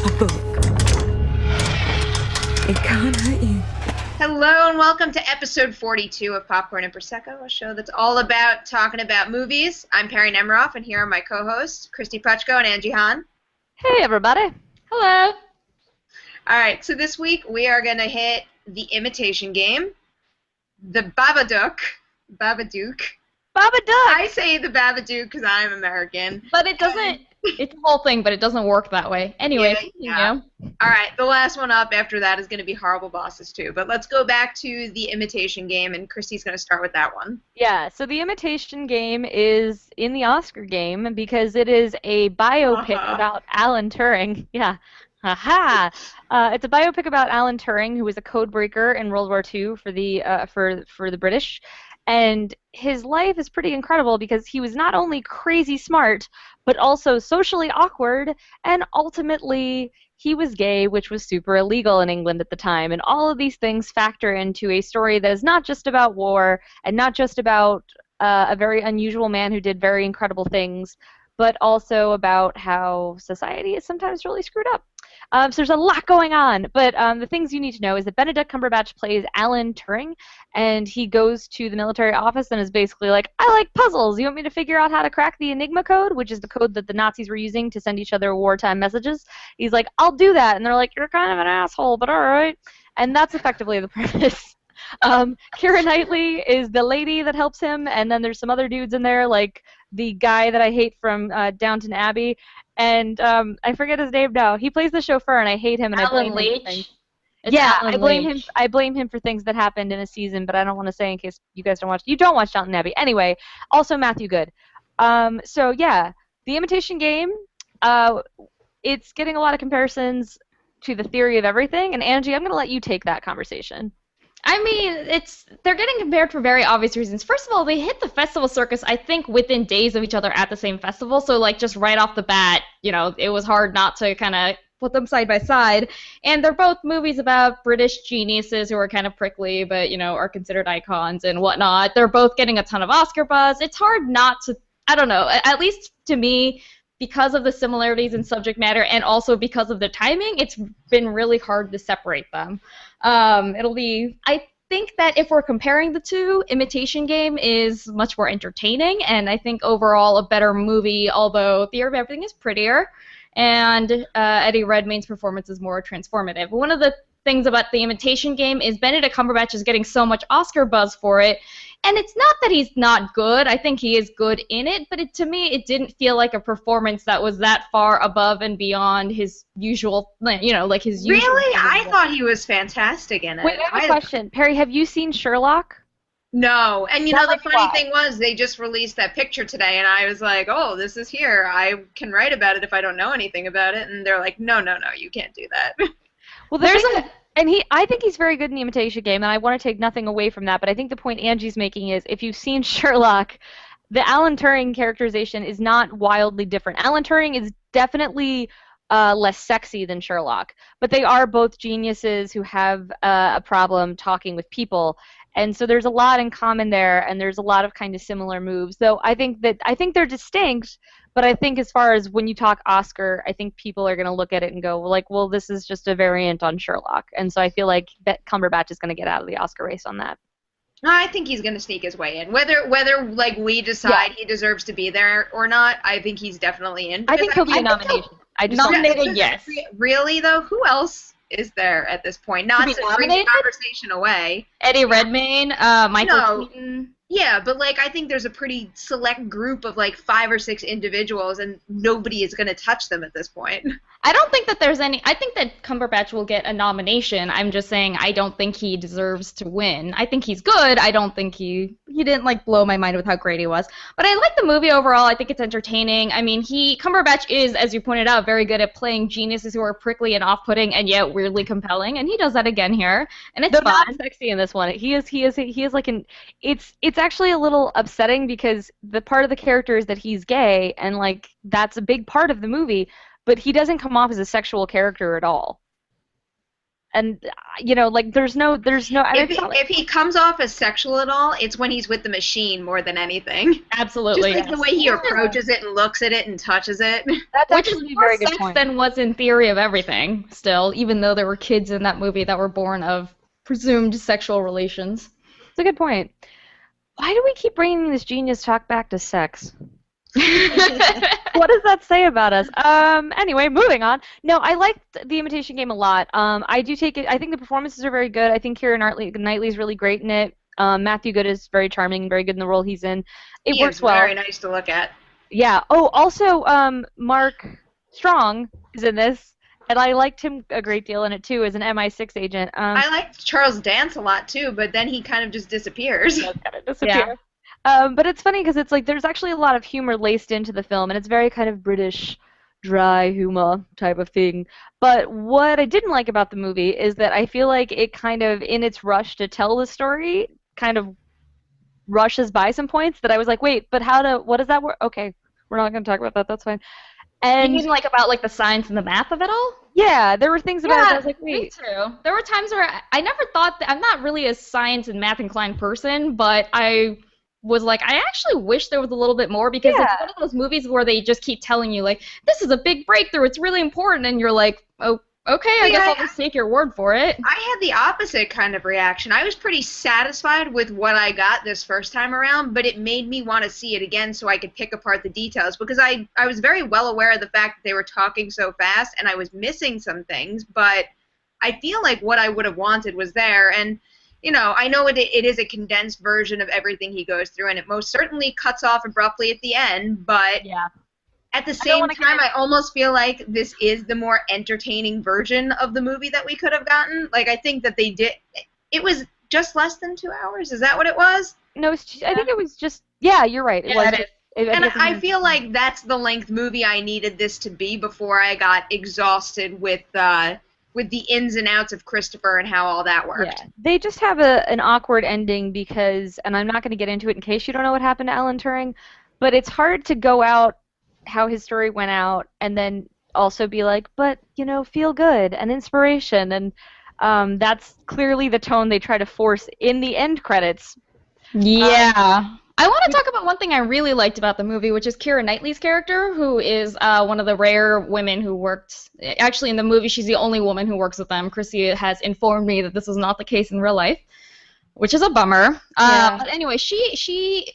A book. It can't hurt you. Hello and welcome to episode 42 of Popcorn and Prosecco, a show that's all about talking about movies. I'm Perri Nemiroff, and here are my co-hosts, Kristy Puchko and Angie. Hey, everybody. Hello. All right, so this week we are going to hit the Imitation Game, the Babadook. I say the Babadook because I'm American. But it doesn't, it's a whole thing, but it doesn't work that way. Anyway, yeah. All right, the last one up after that is going to be Horrible Bosses 2. But let's go back to the Imitation Game, and Kristy's going to start with that one. Yeah, so the Imitation Game is in the Oscar game because it is a biopic about Alan Turing. Yeah. Aha! It's a biopic about Alan Turing, who was a code breaker in World War II for the British. And his life is pretty incredible because he was not only crazy smart, but also socially awkward, and ultimately he was gay, which was super illegal in England at the time. And all of these things factor into a story that is not just about war and not just about a very unusual man who did very incredible things, but also about how society is sometimes really screwed up. So there's a lot going on, but the things you need to know is that Benedict Cumberbatch plays Alan Turing, and he goes to the military office and is basically like, I like puzzles. You want me to figure out how to crack the Enigma code, which is the code that the Nazis were using to send each other wartime messages? He's like, I'll do that. And they're like, you're kind of an asshole, but all right. And that's effectively the premise. Keira Knightley is the lady that helps him, and then there's some other dudes in there, like the guy that I hate from Downton Abbey, and I forget his name now. He plays the chauffeur, and I hate him. And Alan Leach. I blame him for things that happened in a season, but I don't want to say in case you guys don't watch. You don't watch Downton Abbey, anyway. Also Matthew Good. So yeah, The Imitation Game. It's getting a lot of comparisons to The Theory of Everything, and Angie, I'm going to let you take that conversation. I mean, they're getting compared for very obvious reasons. First of all, they hit the festival circus, I think, within days of each other at the same festival. So, like, just right off the bat, you know, it was hard not to kind of put them side by side. And they're both movies about British geniuses who are kind of prickly, but, you know, are considered icons and whatnot. They're both getting a ton of Oscar buzz. It's hard not to, I don't know, at least to me, because of the similarities in subject matter and also because of the timing, it's been really hard to separate them. I think that if we're comparing the two, Imitation Game is much more entertaining, and I think overall a better movie, although Theory of Everything is prettier, and Eddie Redmayne's performance is more transformative. One of the things about The Imitation Game is Benedict Cumberbatch is getting so much Oscar buzz for it, and it's not that he's not good. I think he is good in it, but to me, it didn't feel like a performance that was that far above and beyond his usual, you know, like his usual. Really? I thought he was fantastic in it. Wait, I have a question. Perri, have you seen Sherlock? No. And, you know, the funny thing was they just released that picture today, and I was like, oh, this is here. I can write about it if I don't know anything about it. And they're like, no, you can't do that. Well, I think he's very good in The Imitation Game, and I want to take nothing away from that, but I think the point Angie's making is if you've seen Sherlock, the Alan Turing characterization is not wildly different. Alan Turing is definitely less sexy than Sherlock, but they are both geniuses who have a problem talking with people, and so there's a lot in common there, and there's a lot of kind of similar moves. Though I think they're distinct, but I think as far as when you talk Oscar, I think people are going to look at it and go, like, well, this is just a variant on Sherlock. And so I feel like Cumberbatch is going to get out of the Oscar race on that. I think he's going to sneak his way in. Whether like we decide he deserves to be there or not, I think he's definitely in. I think he'll be a nomination. Nominated, yes. Really, though? Who else is there at this point? Not to bring the conversation away. Eddie Redmayne, Michael Keaton. Yeah, but, like, I think there's a pretty select group of, like, 5 or 6 individuals, and nobody is going to touch them at this point. I don't think that there's any... I think that Cumberbatch will get a nomination. I'm just saying I don't think he deserves to win. I think he's good. I don't think he didn't, like, blow my mind with how great he was. But I like the movie overall. I think it's entertaining. I mean, Cumberbatch is, as you pointed out, very good at playing geniuses who are prickly and off-putting and yet weirdly compelling, and he does that again here. And it's fun. Not sexy in this one. He is like an... It's actually a little upsetting because the part of the character is that he's gay, and like that's a big part of the movie, but he doesn't come off as a sexual character at all. And like there's no. If he comes off as sexual at all, it's when he's with the machine more than anything. Absolutely. Just like the way he approaches it and looks at it and touches it. That's Which actually is a more very good sex point. than was in Theory of Everything, still, even though there were kids in that movie that were born of presumed sexual relations. It's a good point. Why do we keep bringing this genius talk back to sex? What does that say about us? Anyway, moving on. No, I liked the Imitation Game a lot. I do take it. I think the performances are very good. I think Keira Knightley's really great in it. Matthew Good is very charming, very good in the role he's in. It works well. Very nice to look at. Yeah. Oh, also, Mark Strong is in this, and I liked him a great deal in it too as an MI6 agent. I liked Charles Dance a lot too, but then he kind of just disappears. Yeah. But it's funny because it's like there's actually a lot of humor laced into the film, and it's very kind of British, dry humor type of thing. But what I didn't like about the movie is that I feel like it kind of, in its rush to tell the story, kind of rushes by some points that I was like, wait, but what does that work? Okay, we're not going to talk about that. That's fine. And you mean like about like the science and the math of it all? Yeah, there were things about it that I was like, wait. Me too. There were times where I never thought that, I'm not really a science and math inclined person, but I was like, I actually wish there was a little bit more, because it's one of those movies where they just keep telling you, like, this is a big breakthrough, it's really important, and you're like, oh, okay, I guess I'll just take your word for it. I had the opposite kind of reaction. I was pretty satisfied with what I got this first time around, but it made me want to see it again so I could pick apart the details, because I was very well aware of the fact that they were talking so fast, and I was missing some things, but I feel like what I would have wanted was there, and I know it is a condensed version of everything he goes through, and it most certainly cuts off abruptly at the end, but at the same time, I almost feel like this is the more entertaining version of the movie that we could have gotten. Like, I think that it was just less than 2 hours. Is that what it was? No, I think it was just, you're right. It was. And I feel like that's the length movie I needed this to be before I got exhausted with the ins and outs of Christopher and how all that worked. Yeah. They just have an awkward ending because, and I'm not going to get into it in case you don't know what happened to Alan Turing, but it's hard to go out how his story went out and then also be like, but, feel good and inspiration, and that's clearly the tone they try to force in the end credits. Yeah. I want to talk about one thing I really liked about the movie, which is Keira Knightley's character, who is one of the rare women who worked. Actually, in the movie, she's the only woman who works with them. Kristy has informed me that this is not the case in real life, which is a bummer. But anyway, she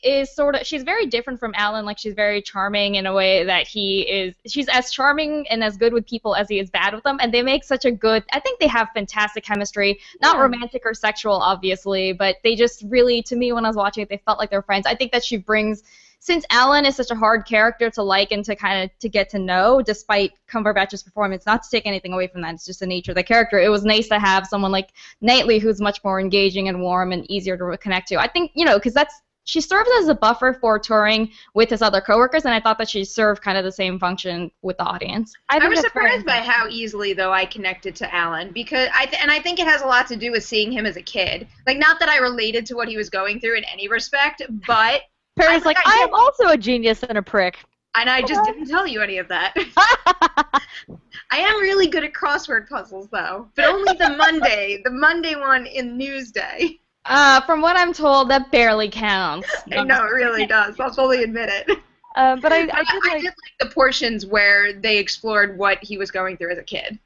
is she's very different from Alan. Like, she's very charming in a way that she's as charming and as good with people as he is bad with them, and they make such a good, I think they have fantastic chemistry, not romantic or sexual, obviously, but they just really, to me, when I was watching it, they felt like they're friends. I think that she brings, since Alan is such a hard character to like and to kind of to get to know, despite Cumberbatch's performance, not to take anything away from that, it's just the nature of the character, it was nice to have someone like Knightley who's much more engaging and warm and easier to connect to. I think, because she serves as a buffer for Turing with his other coworkers, and I thought that she served kind of the same function with the audience. I was surprised by how easily, though, I connected to Alan, because I think it has a lot to do with seeing him as a kid. Like, not that I related to what he was going through in any respect, but Perri's like, I am also a genius and a prick. And I just didn't tell you any of that. I am really good at crossword puzzles, though. But only the Monday one in Newsday. From what I'm told, that barely counts. No, it really does. I'll fully admit it. But I did like the portions where they explored what he was going through as a kid.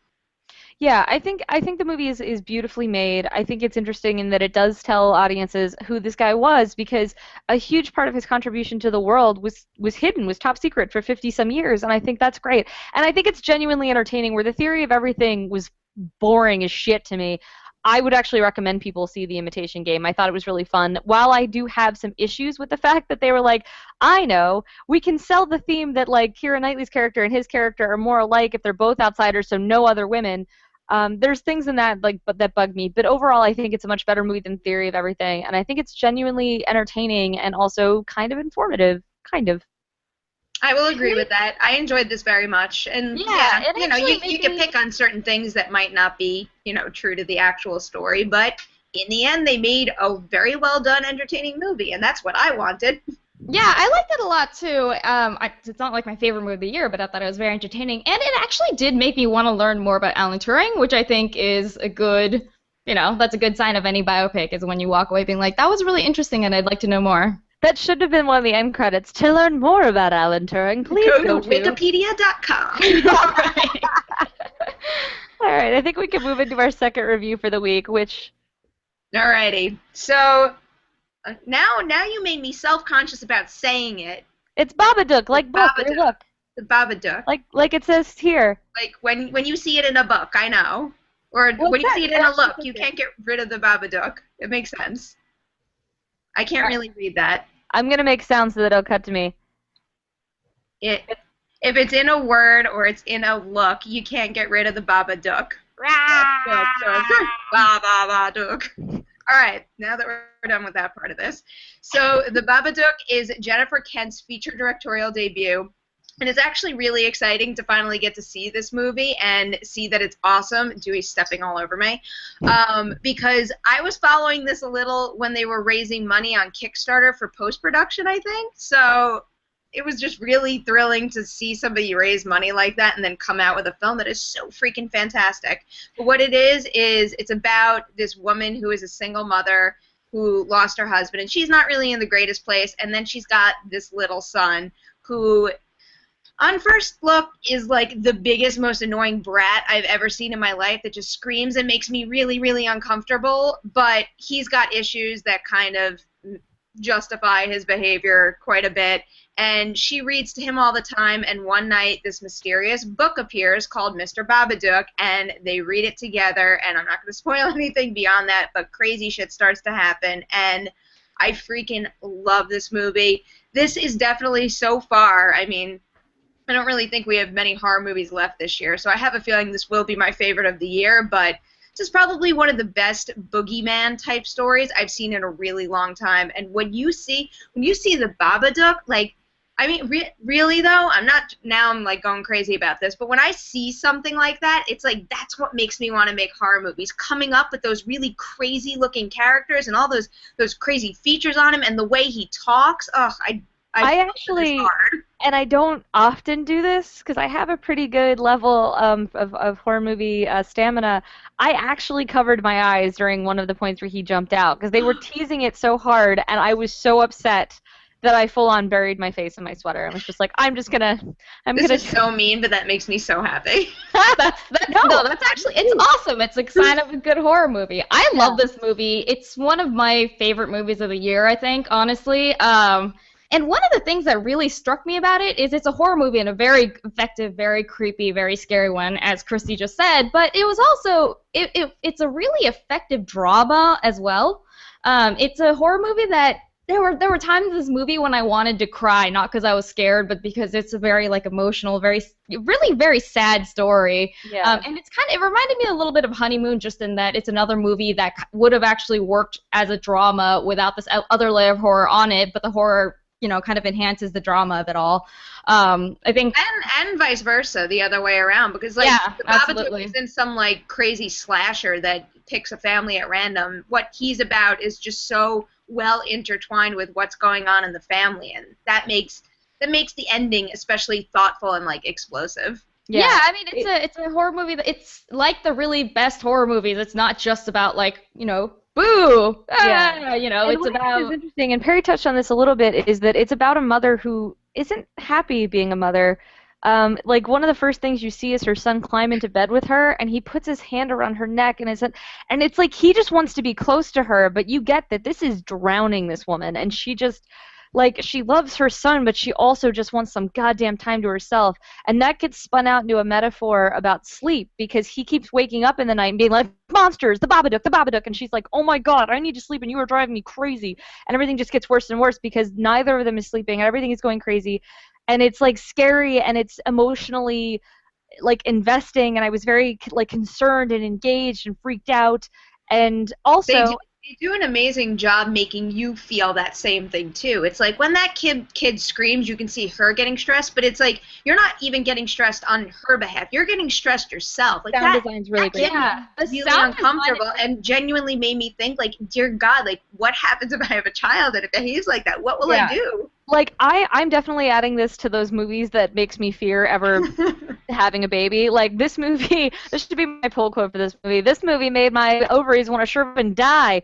Yeah, I think the movie is beautifully made. I think it's interesting in that it does tell audiences who this guy was, because a huge part of his contribution to the world was hidden, was top secret for 50-some years, and I think that's great. And I think it's genuinely entertaining, where the Theory of Everything was boring as shit to me. I would actually recommend people see The Imitation Game. I thought it was really fun. While I do have some issues with the fact that they were like, I know, we can sell the theme that, like, Keira Knightley's character and his character are more alike if they're both outsiders, so no other women. There's things in that that bug me, but overall I think it's a much better movie than Theory of Everything, and I think it's genuinely entertaining and also kind of informative, kind of. I will agree with that. I enjoyed this very much, and you can pick on certain things that might not be, true to the actual story, but in the end they made a very well done, entertaining movie, and that's what I wanted. Yeah, I liked it a lot too. It's not like my favorite movie of the year, but I thought it was very entertaining, and it actually did make me want to learn more about Alan Turing, which I think is a good, that's a good sign of any biopic, is when you walk away being like, that was really interesting, and I'd like to know more. That should have been one of the end credits. To learn more about Alan Turing, please go to wikipedia.com. All right, I think we can move into our second review for the week, which... Alrighty. So, now you made me self-conscious about saying it. It's Babadook, like book. Babadook. Look. The Babadook. Like it says here. Like when you see it in a book, I know. Or when you see it in a look, you can't get rid of the Babadook. It makes sense. I can't really read that. I'm going to make sounds so that it'll cut to me. If it's in a word or it's in a look, you can't get rid of the Babadook. Babadook. All right, now that we're done with that part of this. So The Babadook is Jennifer Kent's feature directorial debut. And it's actually really exciting to finally get to see this movie and see that it's awesome. Dewey's stepping all over me. Because I was following this a little when they were raising money on Kickstarter for post-production, I think. So it was just really thrilling to see somebody raise money like that and then come out with a film that is so freaking fantastic. But what it is it's about this woman who is a single mother who lost her husband, and she's not really in the greatest place, and then she's got this little son who, on first look, is like the biggest, most annoying brat I've ever seen in my life that just screams and makes me really, really uncomfortable, but he's got issues that kind of justify his behavior quite a bit, and she reads to him all the time, and one night this mysterious book appears called Mr. Babadook, and they read it together, and I'm not going to spoil anything beyond that, but crazy shit starts to happen, and I freaking love this movie. This is definitely, so far, I mean, I don't really think we have many horror movies left this year, so I have a feeling this will be my favorite of the year, but this is probably one of the best boogeyman-type stories I've seen in a really long time. And when you see the Babadook, like, I mean, really though, I'm like going crazy about this, but when I see something like that, it's like that's what makes me want to make horror movies. Coming up with those really crazy-looking characters and all those crazy features on him and the way he talks. Ugh, I actually, and I don't often do this because I have a pretty good level of horror movie stamina. I actually covered my eyes during one of the points where he jumped out because they were teasing it so hard, and I was so upset that I full-on buried my face in my sweater. I was just like, This is so mean, but that makes me so happy. That's actually, it's awesome. It's a sign of a good horror movie. I love this movie. It's one of my favorite movies of the year, I think, honestly. And one of the things that really struck me about it is it's a horror movie and a very effective, very creepy, very scary one, as Kristy just said. But it was also it's a really effective drama as well. It's a horror movie that there were times in this movie when I wanted to cry, not because I was scared, but because it's a very like emotional, really very sad story. Yeah. And it reminded me a little bit of Honeymoon, just in that it's another movie that would have actually worked as a drama without this other layer of horror on it, but the horror, kind of enhances the drama of it all. I think, and vice versa, the other way around, because the Babadook isn't some like crazy slasher that picks a family at random. What he's about is just so well intertwined with what's going on in the family, and that makes the ending especially thoughtful and like explosive. Yeah, I mean it's a horror movie that it's like the really best horror movies. It's not just about like boo! It's about. What is interesting, and Perri touched on this a little bit, is that it's about a mother who isn't happy being a mother. Like one of the first things you see is her son climb into bed with her, and he puts his hand around her neck, and it's like he just wants to be close to her, but you get that this is drowning this woman, and she just. Like, she loves her son, but she also just wants some goddamn time to herself. And that gets spun out into a metaphor about sleep, because he keeps waking up in the night and being like, monsters, the Babadook, the Babadook. And she's like, oh my god, I need to sleep, and you are driving me crazy. And everything just gets worse and worse because neither of them is sleeping, and everything is going crazy. And it's, like, scary, and it's emotionally, like, investing. And I was very, like, concerned and engaged and freaked out. And also... They do an amazing job making you feel that same thing, too. It's like when that kid screams, you can see her getting stressed, but it's like you're not even getting stressed on her behalf. You're getting stressed yourself. Like sound design's really great. Yeah, really uncomfortable and genuinely made me think, like, dear God, like, what happens if I have a child and it behaves like that? What will I do? Like, I'm definitely adding this to those movies that makes me fear ever having a baby. Like, this movie, this should be my pull quote for this movie. This movie made my ovaries want to shrivel up and die.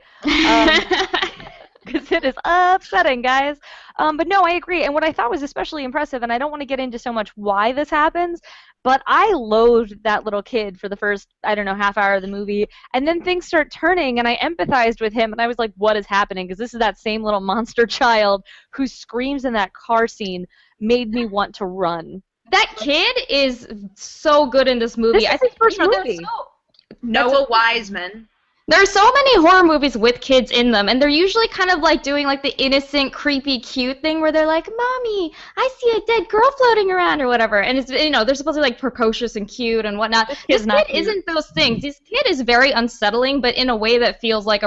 Because it is upsetting, guys. But no, I agree. And what I thought was especially impressive, and I don't want to get into so much why this happens, but I loathed that little kid for the first, I don't know, half hour of the movie. And then things start turning, and I empathized with him, and I was like, what is happening? Because this is that same little monster child who screams in that car scene, made me want to run. That kid is so good in this movie. This is his first movie. Noah Wiseman. There's so many horror movies with kids in them, and they're usually kind of like doing like the innocent, creepy, cute thing where they're like, "Mommy, I see a dead girl floating around" or whatever. And it's, you know, they're supposed to be like precocious and cute and whatnot. This kid isn't those things. This kid is very unsettling, but in a way that feels like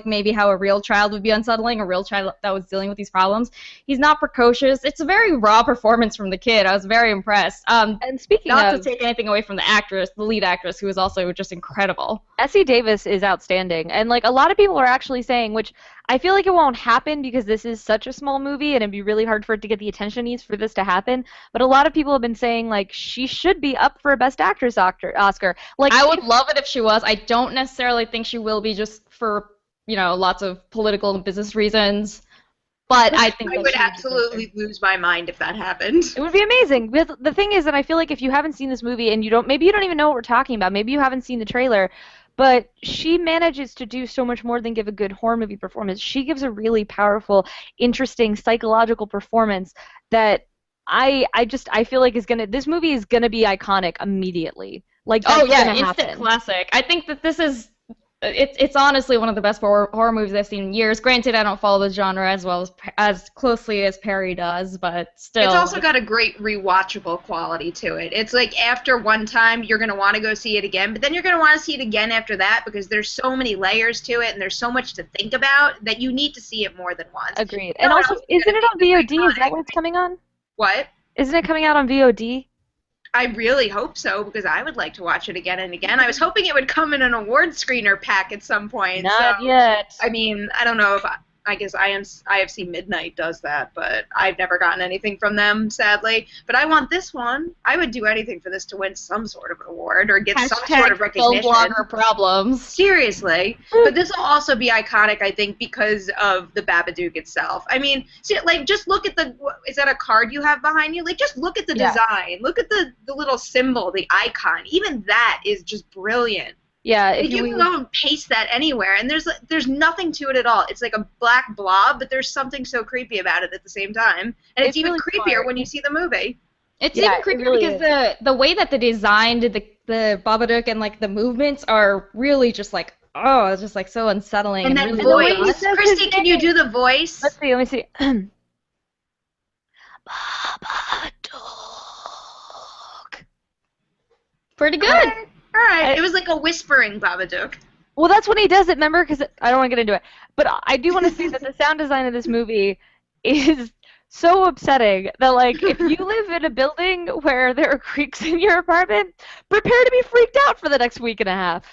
maybe how a real child would be unsettling, a real child that was dealing with these problems. He's not precocious. It's a very raw performance from the kid. I was very impressed. And speaking not of, to take anything away from the actress, the lead actress, who is also just incredible. Essie Davis is outstanding. And like a lot of people are actually saying, which I feel like it won't happen because this is such a small movie and it'd be really hard for it to get the attention it needs for this to happen. But a lot of people have been saying like she should be up for a Best Actress Oscar. Like I would love it if she was. I don't necessarily think she will be just for, you know, lots of political and business reasons. But I think I would absolutely lose my mind if that happened. It would be amazing. But the thing is that I feel like if you haven't seen this movie and maybe you don't even know what we're talking about. Maybe you haven't seen the trailer. But she manages to do so much more than give a good horror movie performance. She gives a really powerful, interesting, psychological performance that I feel like this movie is gonna be iconic immediately. Like that's instant classic. I think that this is it's honestly one of the best horror movies I've seen in years. Granted, I don't follow the genre as closely as Perri does, but still. It's also got a great rewatchable quality to it. It's like after one time, you're going to want to go see it again, but then you're going to want to see it again after that because there's so many layers to it and there's so much to think about that you need to see it more than once. Agreed. And also, isn't it on VOD? Is that what it's coming on? What? Isn't it coming out on VOD? I really hope so, because I would like to watch it again and again. I was hoping it would come in an award screener pack at some point. Not yet. I mean, I don't know if I guess IFC Midnight does that, but I've never gotten anything from them, sadly. But I want this one. I would do anything for this to win some sort of an award or get some sort of recognition. Blogger problems. Seriously. But this will also be iconic, I think, because of the Babadook itself. I mean, see, like, just look at is that a card you have behind you? Like, just look at the design. Look at the little symbol, the icon. Even that is just brilliant. Yeah, if you can go and paste that anywhere, and there's nothing to it at all. It's like a black blob, but there's something so creepy about it at the same time, and it's even really creepier when you see the movie. It's even creepier really because the way that they designed the Babadook and like the movements are really just like it's just like so unsettling. And that really voice, Kristy, can you do the voice? Let me see. Babadook. Pretty good. All right, it was like a whispering Babadook. Well, that's when he does it, remember? Because I don't want to get into it. But I do want to say that the sound design of this movie is so upsetting that, like, if you live in a building where there are creaks in your apartment, prepare to be freaked out for the next week and a half.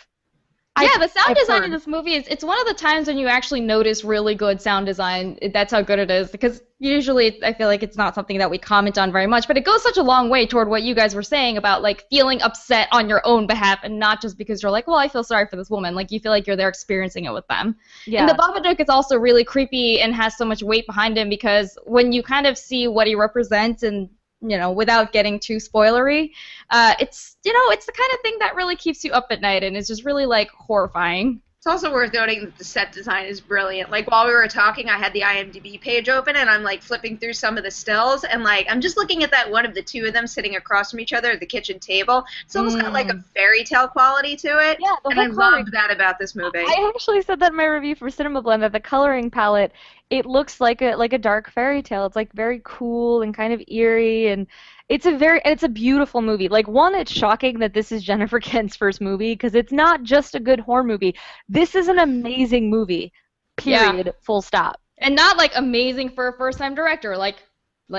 Yeah, the sound design in this movie it's one of the times when you actually notice really good sound design. That's how good it is, because usually I feel like it's not something that we comment on very much, but it goes such a long way toward what you guys were saying about like feeling upset on your own behalf and not just because you're like, well, I feel sorry for this woman. Like you feel like you're there experiencing it with them. Yeah. And the Babadook is also really creepy and has so much weight behind him because when you kind of see what he represents and without getting too spoilery, it's the kind of thing that really keeps you up at night and is just really like horrifying. It's also worth noting that the set design is brilliant. Like, while we were talking, I had the IMDb page open, and I'm, like, flipping through some of the stills, and, like, I'm just looking at that one of the two of them sitting across from each other at the kitchen table. It's almost got, like, a fairy tale quality to it, and I love that about this movie. I actually said that in my review for Cinema Blend, that the coloring palette, it looks like a dark fairy tale. It's, like, very cool and kind of eerie, and it's a beautiful movie. Like, one, it's shocking that this is Jennifer Kent's first movie because it's not just a good horror movie. This is an amazing movie. Period. Yeah. Full stop. And not like amazing for a first-time director. Like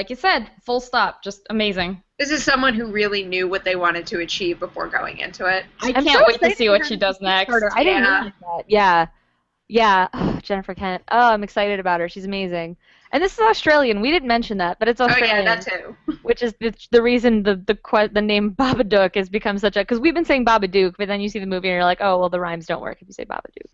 you said, full stop. Just amazing. This is someone who really knew what they wanted to achieve before going into it. I can't wait to see what she does next. I didn't realize that. Yeah. Yeah. Oh, Jennifer Kent. Oh, I'm excited about her. She's amazing. And this is Australian. We didn't mention that, but it's Australian. Oh yeah, that too. Which is the reason the name Babadook has become such a, because we've been saying Babadook, but then you see the movie and you're like, oh well, the rhymes don't work if you say Babadook.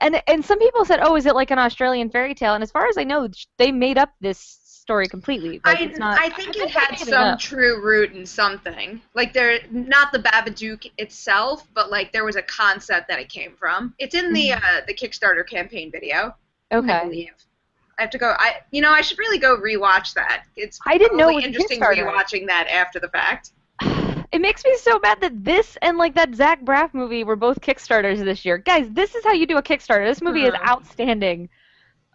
And some people said, oh, is it like an Australian fairy tale? And as far as I know, they made up this story completely. Like, I think it had some true root in something. Like, they're not the Babadook itself, but like there was a concept that it came from. It's in the Kickstarter campaign video. Okay. I believe. I have to go. I should really go rewatch that. I didn't know it was interesting Kickstarter. rewatching that after the fact. It makes me so mad that this and like that Zach Braff movie were both Kickstarters this year. Guys, this is how you do a Kickstarter. This movie is outstanding.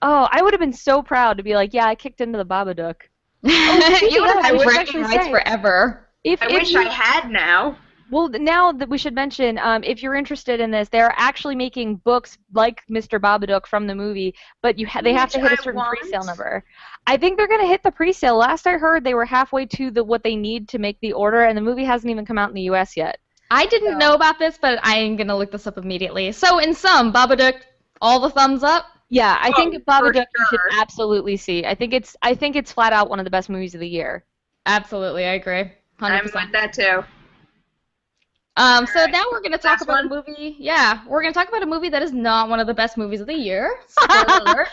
Oh, I would have been so proud to be like, yeah, I kicked into the Babadook. You would have had bragging rights forever. I wish I had now. Well, now that we should mention, if you're interested in this, they're actually making books like Mr. Babadook from the movie, but they have to hit a certain pre-sale number. I think they're going to hit the pre-sale. Last I heard, they were halfway to what they need to make the order, and the movie hasn't even come out in the U.S. yet. I didn't know about this, but I am going to look this up immediately. So, in sum, Babadook, all the thumbs up? Yeah, I think Babadook you should absolutely see. I think it's flat out one of the best movies of the year. Absolutely, I agree. 100%. I'm with that too. So now we're going to talk about a movie. Yeah, we're going to talk about a movie that is not one of the best movies of the year. Spoiler alert.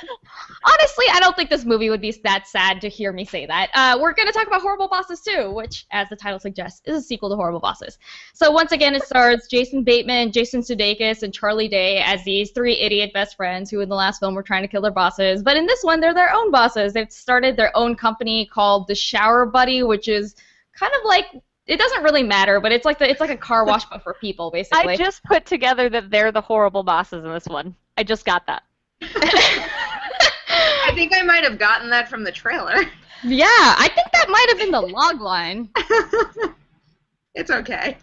Honestly, I don't think this movie would be that sad to hear me say that. We're going to talk about Horrible Bosses 2, which, as the title suggests, is a sequel to Horrible Bosses. So once again, it stars Jason Bateman, Jason Sudeikis, and Charlie Day as these three idiot best friends who in the last film were trying to kill their bosses. But in this one, they're their own bosses. They've started their own company called The Shower Buddy, which is kind of like... It doesn't really matter, but it's like a car wash but for people, basically. I just put together that they're the horrible bosses in this one. I just got that. I think I might have gotten that from the trailer. Yeah, I think that might have been the log line. It's okay.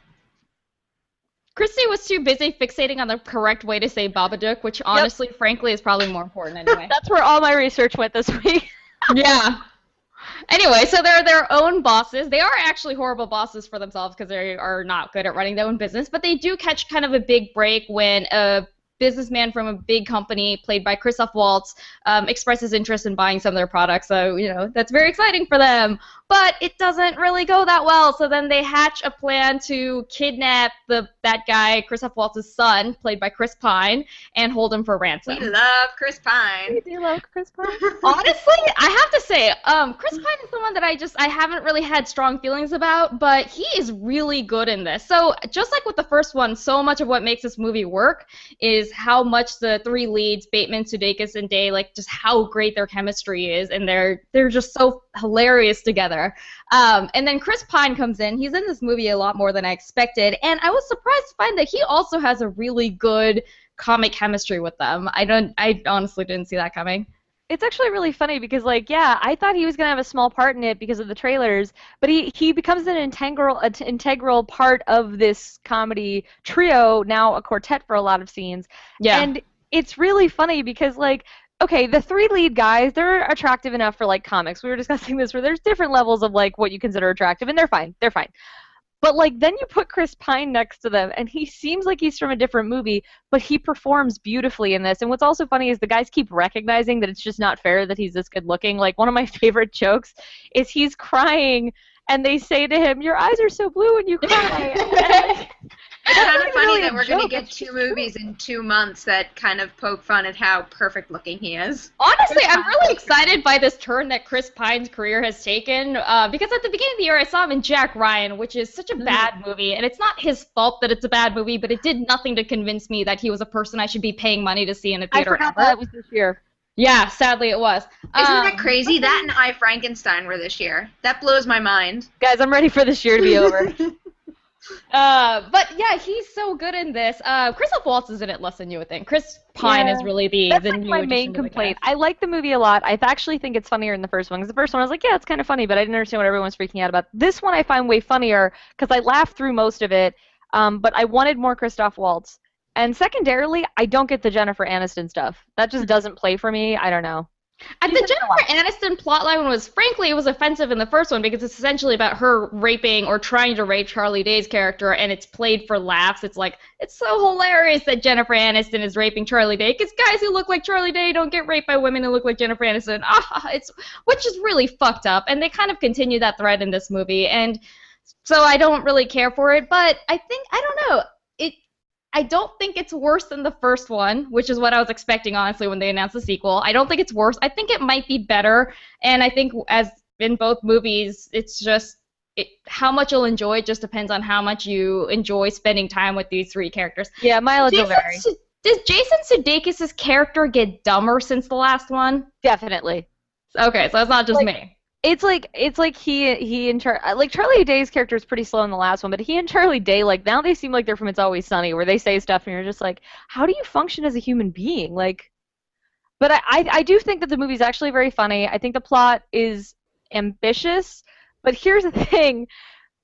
Kristy was too busy fixating on the correct way to say Babadook, which honestly, frankly, is probably more important anyway. That's where all my research went this week. Yeah. Anyway, so they're their own bosses. They are actually horrible bosses for themselves because they are not good at running their own business, but they do catch kind of a big break when a businessman from a big company, played by Christoph Waltz, expresses interest in buying some of their products. So, that's very exciting for them. But it doesn't really go that well. So then they hatch a plan to kidnap that guy, Christoph Waltz's son, played by Chris Pine, and hold him for ransom. We love Chris Pine. We do love Chris Pine. Honestly, I have to say, Chris Pine is someone that I haven't really had strong feelings about, but he is really good in this. So just like with the first one, so much of what makes this movie work is how much the three leads, Bateman, Sudeikis, and Day, like just how great their chemistry is, and they're just so hilarious together. And then Chris Pine comes in. He's in this movie a lot more than I expected, and I was surprised to find that he also has a really good comic chemistry with them. I honestly didn't see that coming. It's actually really funny because, I thought he was going to have a small part in it because of the trailers, but he becomes an integral part of this comedy trio, now a quartet for a lot of scenes. Yeah. And it's really funny because, okay, the three lead guys, they're attractive enough for, comics. We were discussing this where there's different levels of, what you consider attractive, and they're fine. They're fine. But, then you put Chris Pine next to them, and he seems like he's from a different movie, but he performs beautifully in this. And what's also funny is the guys keep recognizing that it's just not fair that he's this good looking. One of my favorite jokes is he's crying, and they say to him, "Your eyes are so blue when you cry." It's kind of funny that we're going to get two movies in 2 months that kind of poke fun at how perfect looking he is. Honestly, I'm really excited by this turn that Chris Pine's career has taken, because at the beginning of the year I saw him in Jack Ryan, which is such a bad movie, and it's not his fault that it's a bad movie, but it did nothing to convince me that he was a person I should be paying money to see in a theater. I forgot that was this year. Yeah, sadly it was. Isn't that crazy? That and I, Frankenstein were this year. That blows my mind. Guys, I'm ready for this year to be over. But yeah, he's so good in this. Christoph Waltz is in it less than you would think. Chris Pine is really that's the new my main complaint. I like the movie a lot. I actually think it's funnier than the first one. Because the first one I was like, yeah, it's kind of funny, but I didn't understand what everyone was freaking out about. This one I find way funnier because I laughed through most of it, but I wanted more Christoph Waltz. And secondarily, I don't get the Jennifer Aniston stuff. That just doesn't play for me. I don't know. And the Jennifer Aniston plotline was, frankly, it was offensive in the first one because it's essentially about her raping or trying to rape Charlie Day's character, and it's played for laughs. It's like, it's so hilarious that Jennifer Aniston is raping Charlie Day because guys who look like Charlie Day don't get raped by women who look like Jennifer Aniston. Which is really fucked up, and they kind of continue that thread in this movie, and so I don't really care for it, but I don't know. I don't think it's worse than the first one, which is what I was expecting, honestly, when they announced the sequel. I don't think it's worse. I think it might be better, and I think, as in both movies, it's just how much you'll enjoy it just depends on how much you enjoy spending time with these three characters. Yeah, mileage will vary. Does Jason Sudeikis' character get dumber since the last one? Definitely. Okay, so it's not just me. It's like he and Charlie Day's character is pretty slow in the last one, but he and Charlie Day, like, now they seem like they're from It's Always Sunny, where they say stuff and you're just like, how do you function as a human being? Like, but I do think that the movie's actually very funny. I think the plot is ambitious, but here's the thing.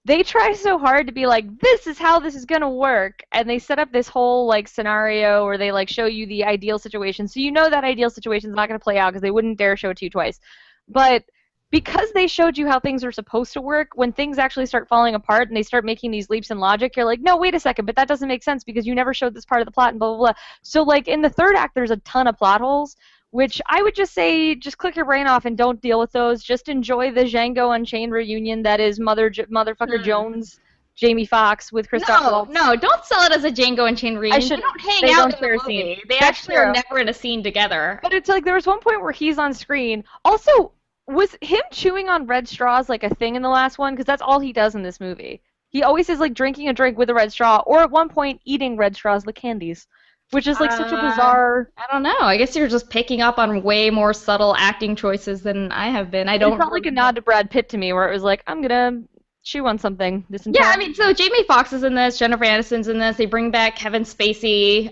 They try so hard to be like, this is how this is going to work, and they set up this whole, like, scenario where they, like, show you the ideal situation, so you know that ideal situation's not going to play out because they wouldn't dare show it to you twice. But because they showed you how things are supposed to work, when things actually start falling apart and they start making these leaps in logic, you're like, no, wait a second, but that doesn't make sense because you never showed this part of the plot and blah, blah, blah. So, like, in the third act, there's a ton of plot holes, which I would just say just click your brain off and don't deal with those. Just enjoy the Django Unchained reunion that is Motherfucker Jones, Jamie Foxx with Christoph Waltz. No, don't sell it as a Django Unchained reunion. They don't hang out in the movie. They actually are never in a scene together. But it's like there was one point where he's on screen. Also, was him chewing on red straws like a thing in the last one? Because that's all he does in this movie. He always is like drinking a drink with a red straw, or at one point eating red straws like candies, which is like such a bizarre. I don't know. I guess you're just picking up on way more subtle acting choices than I have been. It felt like a nod to Brad Pitt to me, where it was like, I'm gonna chew on something this entire. Yeah, I mean, so Jamie Foxx is in this, Jennifer Aniston's in this. They bring back Kevin Spacey.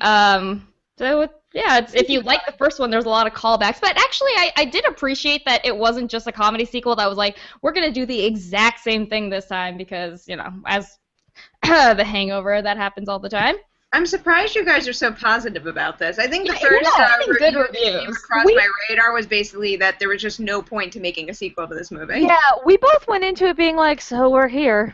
If you like the first one, there's a lot of callbacks. But actually, I did appreciate that it wasn't just a comedy sequel that was like, we're going to do the exact same thing this time because, as The Hangover, that happens all the time. I'm surprised you guys are so positive about this. I think the first review that came across my radar was basically that there was just no point to making a sequel to this movie. Yeah, we both went into it being like, so we're here.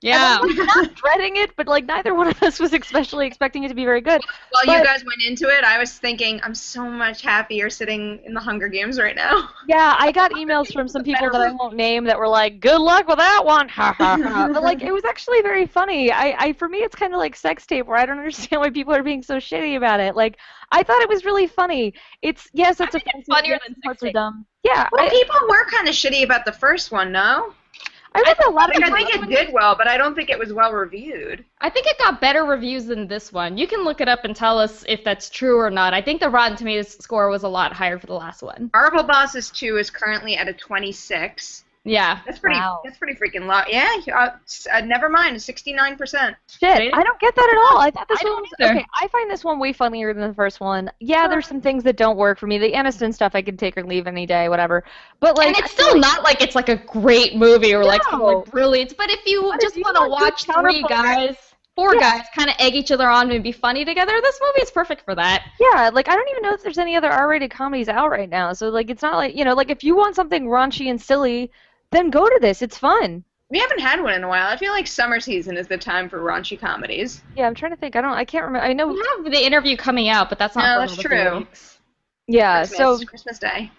Yeah. And I'm not dreading it, but like neither one of us was especially expecting it to be very good. While you guys went into it, I was thinking, I'm so much happier sitting in the Hunger Games right now. Yeah, I got emails from some people that I won't name that were like, good luck with that one, ha ha ha. But like, it was actually very funny. For me, it's kind of like Sex Tape, where I don't understand why people are being so shitty about it. Like, I thought it was really funny. It's offensive. It's funnier than Sex Tape. Dumb. Yeah. Well, people were kind of shitty about the first one, no? I think it did well, but I don't think it was well reviewed. I think it got better reviews than this one. You can look it up and tell us if that's true or not. I think the Rotten Tomatoes score was a lot higher for the last one. Horrible Bosses 2 is currently at a 26. Yeah. That's pretty freaking low. Yeah, never mind, 69%. Shit, I don't get that at all. I thought this one was okay. I find this one way funnier than the first one. Yeah, there's some things that don't work for me. The Aniston stuff I could take or leave any day, whatever. But like, and it's still not like it's like a great movie or like brilliant. But if you just want to watch four guys kind of egg each other on and be funny together, this movie is perfect for that. Yeah, like I don't even know if there's any other R-rated comedies out right now. So like, it's not like like if you want something raunchy and silly, then go to this. It's fun. We haven't had one in a while. I feel like summer season is the time for raunchy comedies. Yeah, I'm trying to think. I can't remember. I know we have The Interview coming out, but that's not. No, that's true. Yeah, Christmas Day.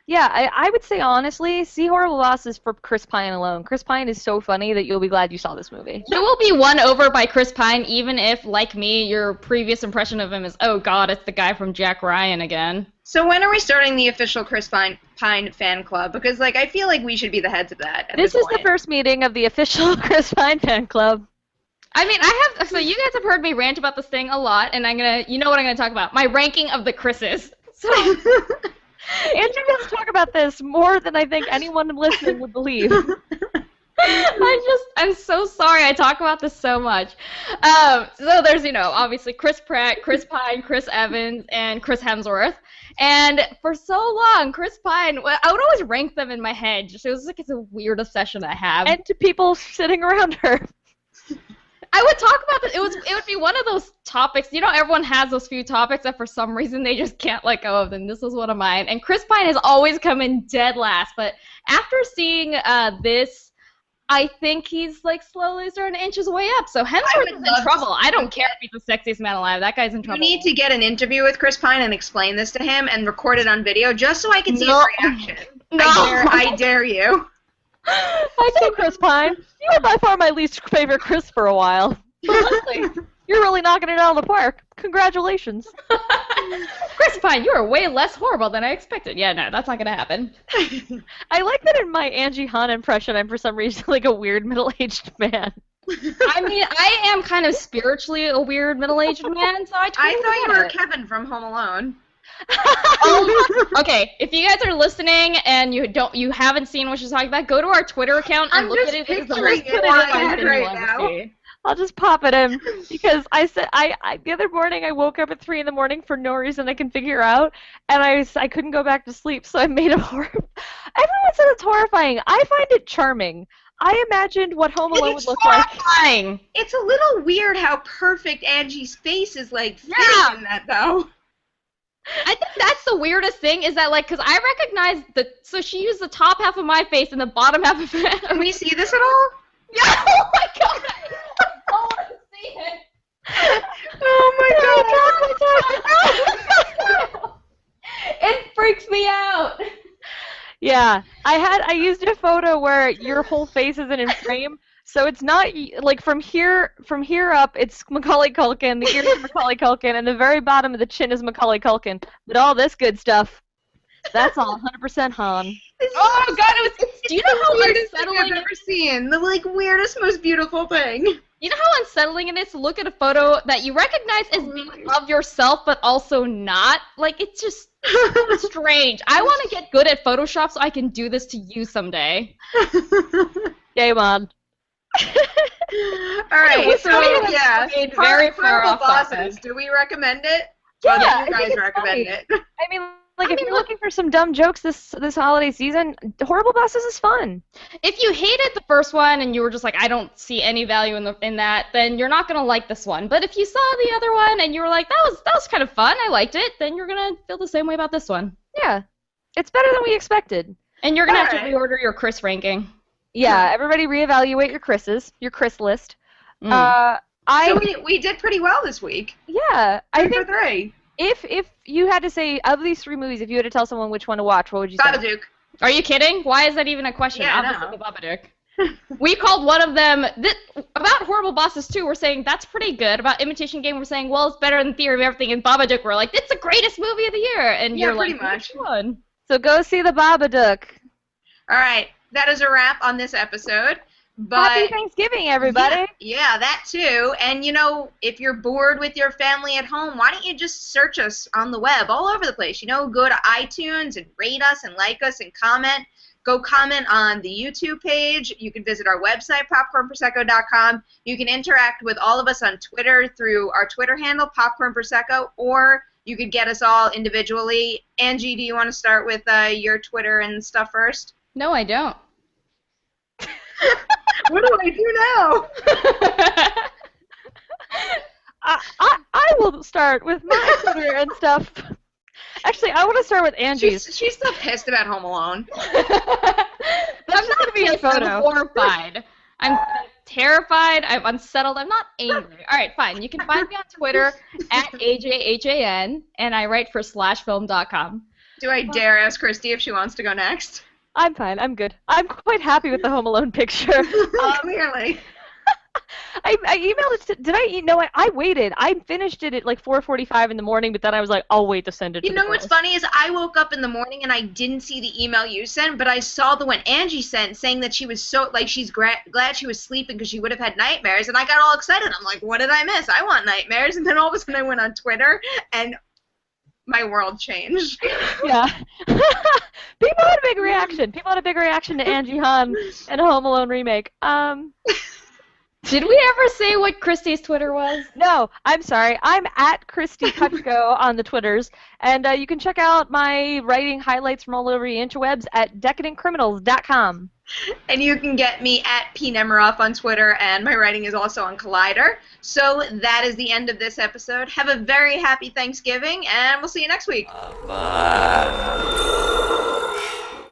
Yeah, I would say honestly, see Horrible Bosses for Chris Pine alone. Chris Pine is so funny that you'll be glad you saw this movie. You will be won over by Chris Pine, even if, like me, your previous impression of him is, oh god, it's the guy from Jack Ryan again. So when are we starting the official Chris Pine fan club? Because I feel like we should be the heads of that. This is the first meeting of the official Chris Pine fan club. I mean, so you guys have heard me rant about this thing a lot, and you know what I'm gonna talk about? My ranking of the Chris's. So. Angie does talk about this more than I think anyone listening would believe. I'm so sorry I talk about this so much. So there's, obviously Chris Pratt, Chris Pine, Chris Evans, and Chris Hemsworth. And for so long, Chris Pine, I would always rank them in my head. It was like it's a weird obsession I have. And to people sitting around her. I would talk about this. It would be one of those topics. You know, everyone has those few topics that for some reason they just can't let go of them. This was one of mine. And Chris Pine has always come in dead last. But after seeing this, I think he's like slowly starting to inch his way up. So Hemsworth is in trouble. I don't care if he's the sexiest man alive. That guy's in trouble. You need to get an interview with Chris Pine and explain this to him and record it on video just so I can see his reaction. No. I dare you. I say Chris Pine. You were by far my least favorite Chris for a while. But honestly, you're really knocking it out of the park. Congratulations. Chris Pine, you are way less horrible than I expected. Yeah, no, that's not going to happen. I like that in my Angie Han impression, I'm for some reason like a weird middle-aged man. I mean, I am kind of spiritually a weird middle-aged man, so I totally thought you get were it. Kevin from Home Alone. Okay, if you guys are listening and you haven't seen what she's talking about, go to our Twitter account and look at it. Picturing it in my head right now. I'll just pop it in because I said the other morning I woke up at 3 in the morning for no reason I can figure out, and I couldn't go back to sleep, so I made a horror. Everyone said it's horrifying. I find it charming. I imagined what Home Alone would look horrifying. like. It's a little weird how perfect Angie's face is like fitting in that though. I think that's the weirdest thing is that, like, because I recognize so she used the top half of my face and the bottom half of it. Can we see this at all? Yeah, oh my god! I don't want to see it! Oh my god! It freaks me out! Yeah, I used a photo where your whole face isn't in frame, so it's not like from here up it's Macaulay Culkin, the ears are Macaulay Culkin, and the very bottom of the chin is Macaulay Culkin. But all this good stuff, that's all 100% Han. Oh god, do you know how unsettling I've ever seen? The like weirdest, most beautiful thing. You know how unsettling it is to look at a photo that you recognize as being of yourself, but also not? Like, it's just so strange. I want to get good at Photoshop so I can do this to you someday. Game on. Alright, so yeah, very far off bosses. Do we recommend it? Yeah, or do you guys recommend it? I mean, if you're looking for some dumb jokes this holiday season, Horrible Bosses is fun. If you hated the first one and you were just like, I don't see any value in that, then you're not gonna like this one. But if you saw the other one and you were like, that was kind of fun, I liked it, then you're gonna feel the same way about this one. Yeah, it's better than we expected. And you're gonna have to reorder your Chris ranking. Yeah, everybody reevaluate your Chris list. So we did pretty well this week. Yeah, I think 3. If you had to say, of these 3 movies, if you had to tell someone which one to watch, what would you say? Babadook. Are you kidding? Why is that even a question? Yeah, Obviously the Babadook. We called one of them, about Horrible Bosses 2, we're saying that's pretty good. About Imitation Game, we're saying, well, it's better than Theory of Everything. And Babadook, we're like, it's the greatest movie of the year. And Yeah, you're pretty like, much. which one? So go see the Babadook. Alright, that is a wrap on this episode. But Happy Thanksgiving, everybody. Yeah, that too. And, you know, if you're bored with your family at home, why don't you just search us on the web all over the place? You know, go to iTunes and rate us and like us and comment. Go comment on the YouTube page. You can visit our website, popcornprosecco.com. You can interact with all of us on Twitter through our Twitter handle, popcornprosecco, or you could get us all individually. Angie, do you want to start with your Twitter and stuff first? No, I don't. What do I do now? I will start with my Twitter and stuff. Actually, I want to start with Angie's. She's still pissed about Home Alone. I'm not be a photo. I'm horrified. I'm terrified. I'm unsettled. I'm not angry. All right, fine. You can find me on Twitter at AJHAN, and I write for /film.com. Do I dare ask Kristy if she wants to go next? I'm fine. I'm good. I'm quite happy with the Home Alone picture. Clearly. I emailed it to, did I? No, I waited. I finished it at like 4:45 in the morning, but then I was like, I'll wait to send it to You know what's funny is I woke up in the morning and I didn't see the email you sent, but I saw the one Angie sent saying that she was so, like, she's glad she was sleeping because she would have had nightmares, and I got all excited. I'm like, what did I miss? I want nightmares. And then all of a sudden I went on Twitter and my world changed. Yeah. People had a big reaction. People had a big reaction to Angie Han and a Home Alone remake. Did we ever say what Kristy's Twitter was? No, I'm sorry. I'm at Kristy Puchko on the Twitters, and you can check out my writing highlights from all over the interwebs at decadentcriminals.com. And you can get me at Nemiroff on Twitter, and my writing is also on Collider. So that is the end of this episode. Have a very happy Thanksgiving, and we'll see you next week. Bye.